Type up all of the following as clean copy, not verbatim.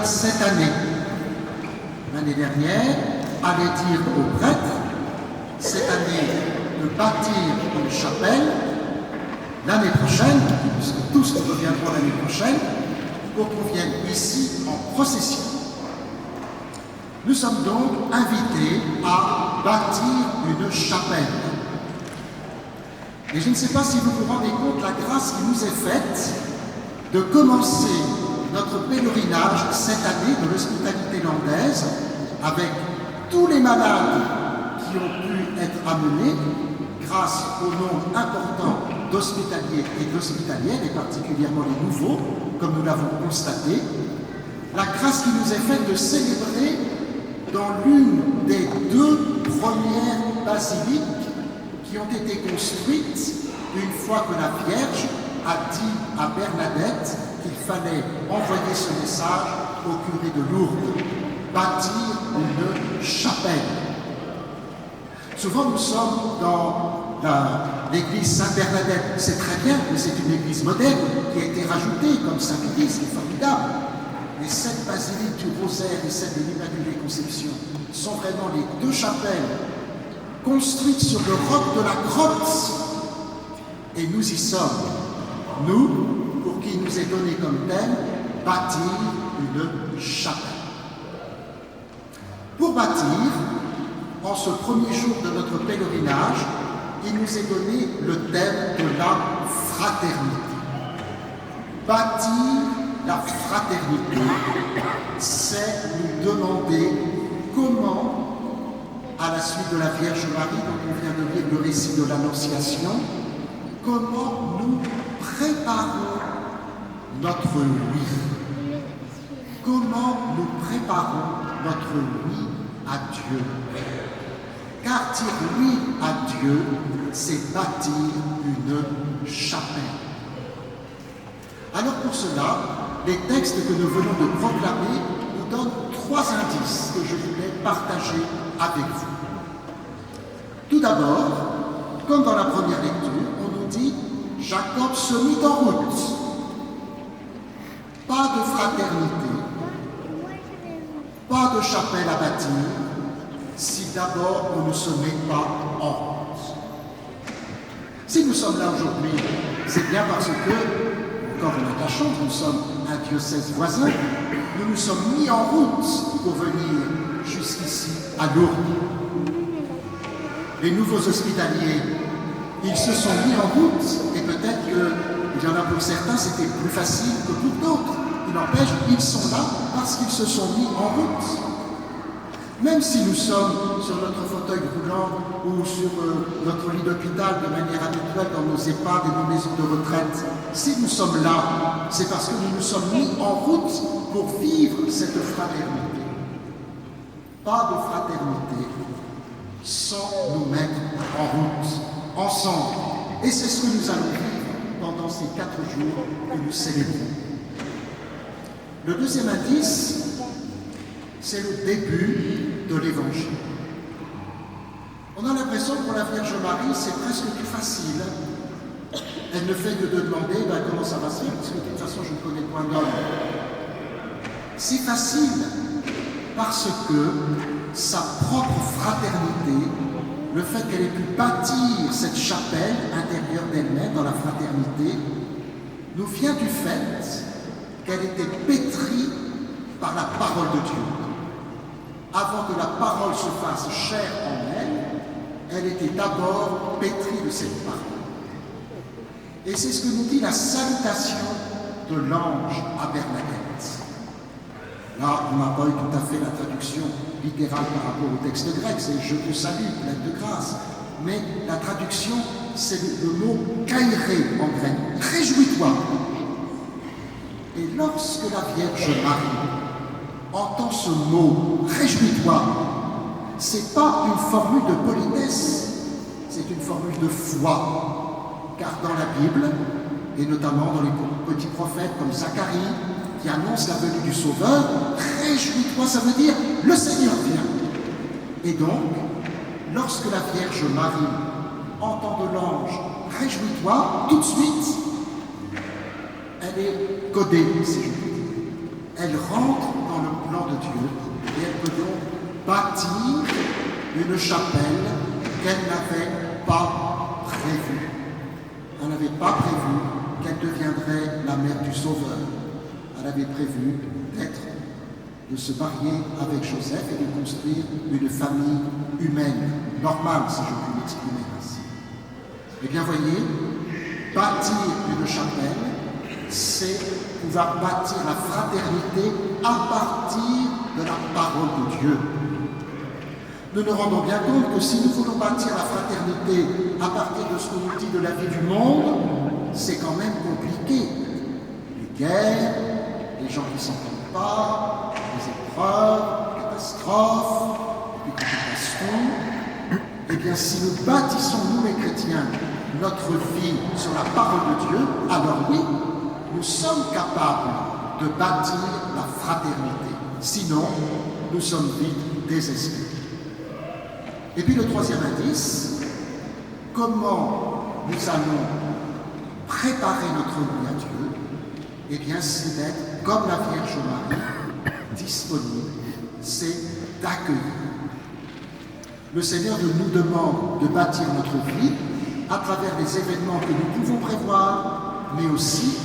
cette année. L'année dernière, allait dire aux prêtres, cette année, de bâtir une chapelle. L'année prochaine, puisque tous nous reviendront l'année prochaine, pour qu'on vienne ici en procession. Nous sommes donc invités à bâtir une chapelle. Et je ne sais pas si vous vous rendez compte de la grâce qui nous est faite de commencer notre pèlerinage cette année de l'hospitalité landaise avec tous les malades qui ont pu être amenés grâce au nombre important d'hospitaliers et d'hospitalières, et particulièrement les nouveaux, comme nous l'avons constaté. La grâce qui nous est faite de célébrer dans l'une des deux premières basiliques qui ont été construites une fois que la Vierge a dit à Bernadette qu'il fallait envoyer ce message au curé de Lourdes, bâtir une chapelle. Souvent nous sommes dans l'église Sainte-Bernadette, c'est très bien, mais c'est une église moderne qui a été rajoutée comme Saint-Pie, c'est formidable. Les 7 basiliques du Rosaire et celle de l'Immaculée Conception sont vraiment les deux chapelles construites sur le roc de la grotte. Et nous y sommes, nous, pour qui il nous est donné comme thème, bâtir une chapelle. Pour bâtir, en ce premier jour de notre pèlerinage, il nous est donné le thème de la fraternité. Bâtir la fraternité, c'est nous demander comment, à la suite de la Vierge Marie, dont on vient de lire le récit de l'Annonciation, comment nous préparons notre oui. Comment nous préparons notre oui à Dieu. Car dire oui à Dieu, c'est bâtir une chapelle. Alors pour cela, les textes que nous venons de proclamer nous donnent 3 indices que je voulais partager avec vous. Tout d'abord, comme dans la première lecture, on nous dit « Jacob se mit en route ». Pas de fraternité, pas de chapelle à bâtir, si d'abord on ne se met pas en route. Si nous sommes là aujourd'hui, c'est bien parce que, encore on a de la chance, nous sommes un diocèse voisin, nous nous sommes mis en route pour venir jusqu'ici à Lourdes. Les nouveaux hospitaliers, ils se sont mis en route, et peut-être qu'il y en a pour certains, c'était plus facile que pour d'autres. Il n'empêche, ils sont là parce qu'ils se sont mis en route. Même si nous sommes sur notre fauteuil roulant ou sur notre lit d'hôpital de manière habituelle dans nos EHPAD et nos maisons de retraite, si nous sommes là, c'est parce que nous nous sommes mis en route pour vivre cette fraternité. Pas de fraternité sans nous mettre en route, ensemble. Et c'est ce que nous allons vivre pendant ces 4 jours que nous célébrons. Le deuxième indice, c'est le début de l'Évangile. On a l'impression que pour la Vierge Marie, c'est presque plus facile. Elle ne fait que de demander comment ça va se faire, parce que de toute façon, je ne connais point d'homme. C'est facile parce que sa propre fraternité, le fait qu'elle ait pu bâtir cette chapelle intérieure d'elle-même dans la fraternité, nous vient du fait qu'elle était pétrie par la parole de Dieu. Avant que la parole se fasse chair en elle, elle était d'abord pétrie de cette parole. Et c'est ce que nous dit la salutation de l'ange à Bernadette. Là, on n'a pas eu tout à fait la traduction littérale par rapport au texte grec, c'est « je te salue, pleine de grâce ». Mais la traduction, c'est le mot « kairé » en grec, « réjouis-toi ». Et lorsque la Vierge Marie entend ce mot « réjouis-toi », ce n'est pas une formule de politesse, c'est une formule de foi. Car dans la Bible, et notamment dans les petits prophètes comme Zacharie, qui annonce la venue du Sauveur, « réjouis-toi », ça veut dire « le Seigneur vient ». Et donc, lorsque la Vierge Marie entend de l'ange « réjouis-toi », tout de suite, elle est codée, si je puis dire. Elle rentre dans plan de Dieu, et elle peut donc bâtir une chapelle qu'elle n'avait pas prévue. Elle n'avait pas prévu qu'elle deviendrait la mère du Sauveur. Elle avait prévu de se marier avec Joseph et de construire une famille humaine, normale, si je puis m'exprimer ainsi. Eh bien, voyez, bâtir une chapelle, c'est pouvoir bâtir la fraternité à partir de la parole de Dieu. Nous nous rendons bien compte que si nous voulons bâtir la fraternité à partir de ce qu'on nous dit de la vie du monde, c'est quand même compliqué. Les guerres, les gens qui ne s'entendent pas, les épreuves, les catastrophes, les complications. Eh bien, si nous bâtissons, nous les chrétiens, notre vie sur la parole de Dieu, alors oui, nous sommes capables de bâtir la fraternité. Sinon, nous sommes vite désespérés. Et puis le troisième indice, comment nous allons préparer notre vie à Dieu? Eh bien, c'est d'être comme la Vierge Marie, disponible, c'est d'accueillir. Le Seigneur nous demande de bâtir notre vie à travers les événements que nous pouvons prévoir, mais aussi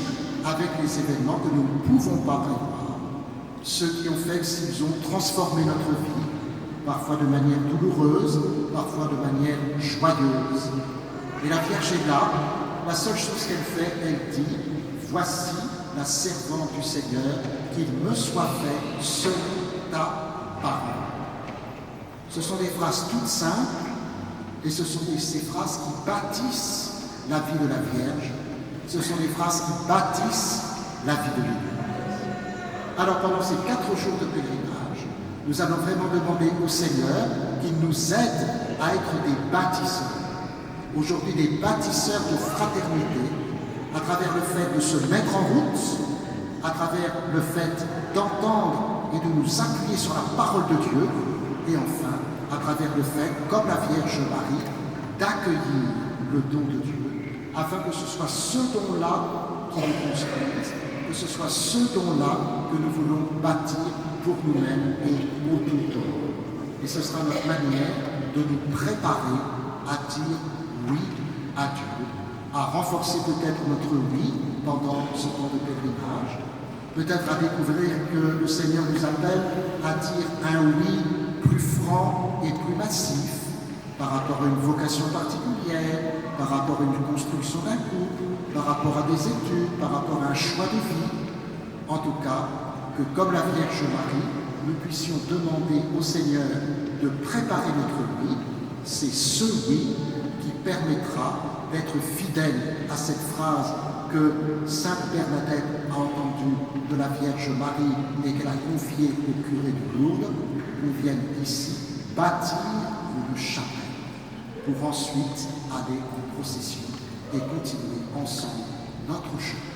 avec les événements que nous ne pouvons pas prévoir. Ceux qui ont fait qu'ils ont transformé notre vie, parfois de manière douloureuse, parfois de manière joyeuse. Et la Vierge est là, la seule chose qu'elle fait, elle dit, voici la servante du Seigneur, qu'il me soit fait selon ta parole. Ce sont des phrases toutes simples, et ce sont ces phrases qui bâtissent la vie de la Vierge, ce sont des phrases qui bâtissent la vie de l'Église. Alors pendant ces 4 jours de pèlerinage, nous allons vraiment demander au Seigneur qu'il nous aide à être des bâtisseurs. Aujourd'hui, des bâtisseurs de fraternité, à travers le fait de se mettre en route, à travers le fait d'entendre et de nous appuyer sur la parole de Dieu, et enfin, à travers le fait, comme la Vierge Marie, d'accueillir le don de Dieu, afin que ce soit ce don-là qui nous construise, que ce soit ce don-là que nous voulons bâtir pour nous-mêmes et autour de nous. Et ce sera notre manière de nous préparer à dire oui à Dieu, à renforcer peut-être notre oui pendant ce temps de pèlerinage, peut-être à découvrir que le Seigneur nous appelle à dire un oui plus franc et plus massif par rapport à une vocation particulière, par rapport à une construction d'un couple, par rapport à des études, par rapport à un choix de vie. En tout cas, que comme la Vierge Marie, nous puissions demander au Seigneur de préparer notre oui. C'est ce oui qui permettra d'être fidèle à cette phrase que Sainte Bernadette a entendue de la Vierge Marie et qu'elle a confiée au curé de Lourdes. Nous viennent ici bâtir une chapelle pour ensuite aller en procession et continuer ensemble notre chemin.